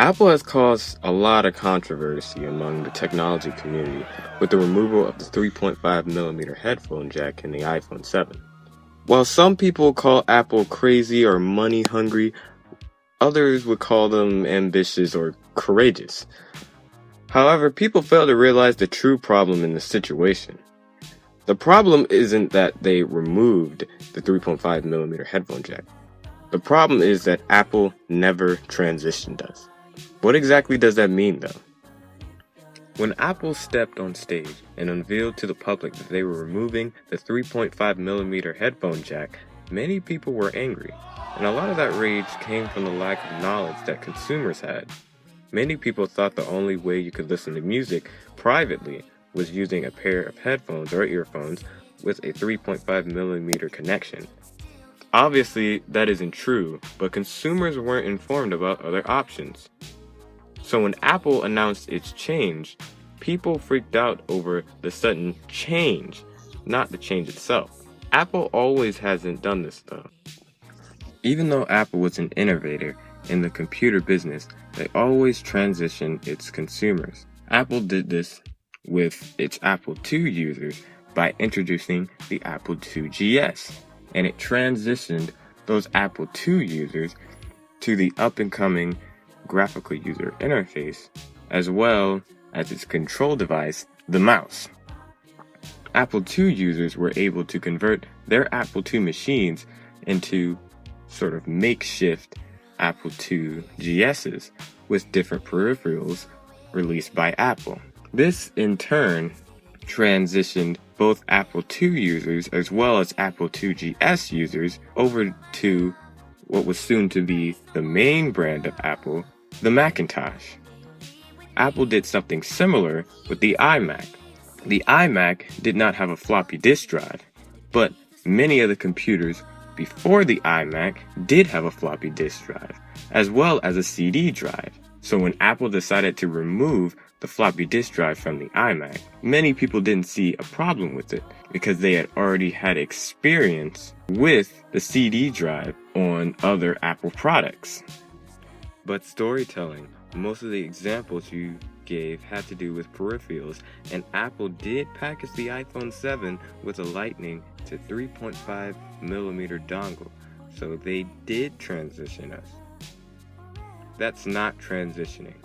Apple has caused a lot of controversy among the technology community with the removal of the 3.5mm headphone jack in the iPhone 7. While some people call Apple crazy or money hungry, others would call them ambitious or courageous. However, people fail to realize the true problem in the situation. The problem isn't that they removed the 3.5mm headphone jack. The problem is that Apple never transitioned us. What exactly does that mean, though? When Apple stepped on stage and unveiled to the public that they were removing the 3.5mm headphone jack, many people were angry, and a lot of that rage came from the lack of knowledge that consumers had. Many people thought the only way you could listen to music privately was using a pair of headphones or earphones with a 3.5mm connection. Obviously, that isn't true, but consumers weren't informed about other options. So when Apple announced its change, people freaked out over the sudden change, not the change itself. Apple always hasn't done this though. Even though Apple was an innovator in the computer business, they always transitioned its consumers. Apple did this with its Apple II users by introducing the Apple IIgs, and it transitioned those Apple II users to the up-and-coming graphical user interface, as well as its control device, the mouse. Apple II users were able to convert their Apple II machines into sort of makeshift Apple II GSs with different peripherals released by Apple. This, in turn, transitioned both Apple II users as well as Apple II GS users over to what was soon to be the main brand of Apple, the Macintosh. Apple did something similar with the iMac. The iMac did not have a floppy disk drive, but many of the computers before the iMac did have a floppy disk drive, as well as a CD drive. So when Apple decided to remove the floppy disk drive from the iMac, many people didn't see a problem with it because they had already had experience with the CD drive on other Apple products. But storytelling, most of the examples you gave had to do with peripherals, and Apple did package the iPhone 7 with a Lightning to 3.5mm dongle, so they did transition us. That's not transitioning.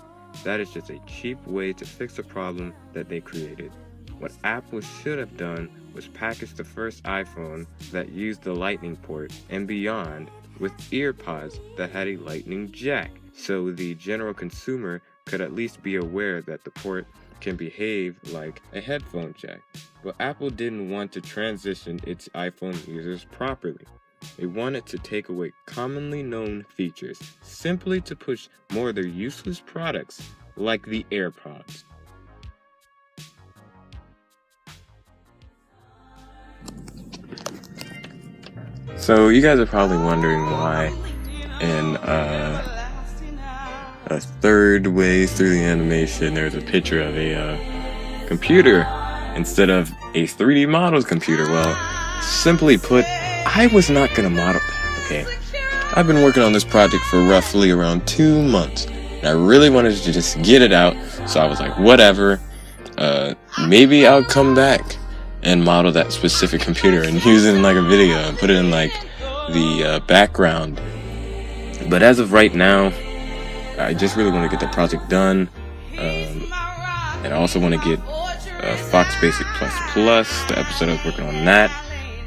That is just a cheap way to fix a problem that they created. What Apple should have done was package the first iPhone that used the Lightning port and beyond with earpods that had a Lightning jack, so the general consumer could at least be aware that the port can behave like a headphone jack. But Apple didn't want to transition its iPhone users properly. They wanted to take away commonly known features simply to push more of their useless products like the AirPods. So you guys are probably wondering why in a third way through the animation there's a picture of a computer instead of a 3D modeled computer. Well, simply put, I was not gonna model that, okay? I've been working on this project for roughly around 2 months, and I really wanted to just get it out, so I was like, whatever, maybe I'll come back and model that specific computer and use it in like a video and put it in like the background. But as of right now, I just really want to get the project done, and I also want to get Fox Basic Plus, the episode I was working on that,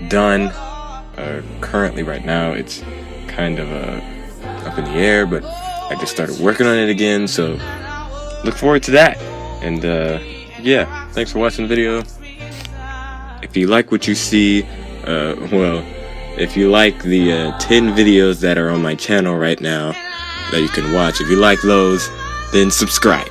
done. Currently right now it's kind of up in the air, but I just started working on it again, so look forward to that. And yeah, thanks for watching the video. If you like what you see, if you like the 10 videos that are on my channel right now that you can watch, if you like those, then subscribe.